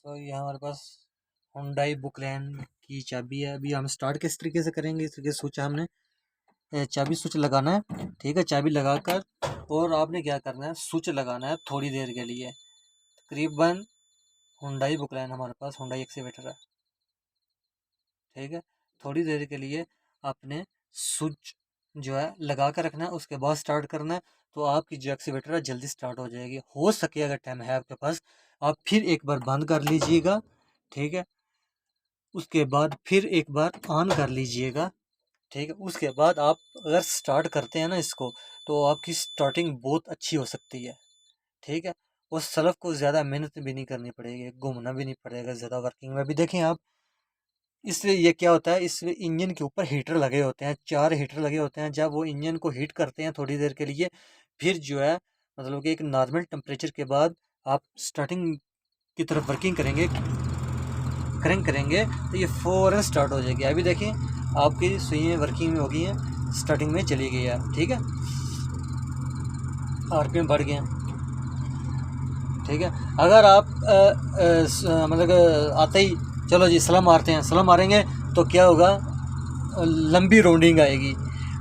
तो ये हमारे पास हुंडई बुकलेन की चाबी है। अभी हम स्टार्ट किस तरीके से करेंगे, इस तरीके से स्विच हमने चाबी स्विच लगाना है, ठीक है। चाबी लगाकर और आपने क्या करना है, स्विच लगाना है थोड़ी देर के लिए। तकरीबन हुंडई बुकलेन हमारे पास हुंडई एक्सीवेटर है, ठीक है। थोड़ी देर के लिए आपने स्विच जो है लगा कर रखना है, उसके बाद स्टार्ट करना है। तो आपकी जो एक्सीवेटर है जल्दी स्टार्ट हो जाएगी। हो सके अगर टाइम है आपके पास, आप फिर एक बार बंद कर लीजिएगा, ठीक है। उसके बाद फिर एक बार ऑन कर लीजिएगा, ठीक है। उसके बाद आप अगर स्टार्ट करते हैं ना इसको, तो आपकी स्टार्टिंग बहुत अच्छी हो सकती है, ठीक है। उस सलफ को ज़्यादा मेहनत भी नहीं करनी पड़ेगी, घूमना भी नहीं पड़ेगा ज़्यादा वर्किंग में भी। देखें आप, इसलिए ये क्या होता है, इसमें इंजन के ऊपर हीटर लगे होते हैं, 4 हीटर लगे होते हैं। जब वो इंजन को हीट करते हैं थोड़ी देर के लिए, फिर जो है मतलब कि एक नॉर्मल टेम्परेचर के बाद आप स्टार्टिंग की तरफ वर्किंग करेंगे, क्रैंक करेंगे, तो ये फ़ौरन स्टार्ट हो जाएगी। अभी देखिए आपकी सुइयाँ वर्किंग में हो गई हैं, स्टार्टिंग में चली गई है, ठीक है। आरपीएम बढ़ गए हैं, ठीक है। अगर आप मतलब आते ही चलो जी स्लम मारते हैं, स्लम मारेंगे तो क्या होगा, लंबी राउंडिंग आएगी।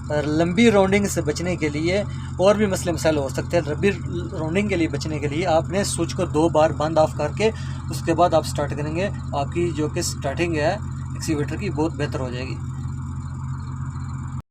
और लंबी राउंडिंग से बचने के लिए और भी मसले मसाइल हो सकते हैं। लंबी राउंडिंग के लिए बचने के लिए आपने स्विच को 2 बार बंद ऑफ करके उसके बाद आप स्टार्ट करेंगे, आपकी जो कि स्टार्टिंग है एक्सीवेटर की बहुत बेहतर हो जाएगी।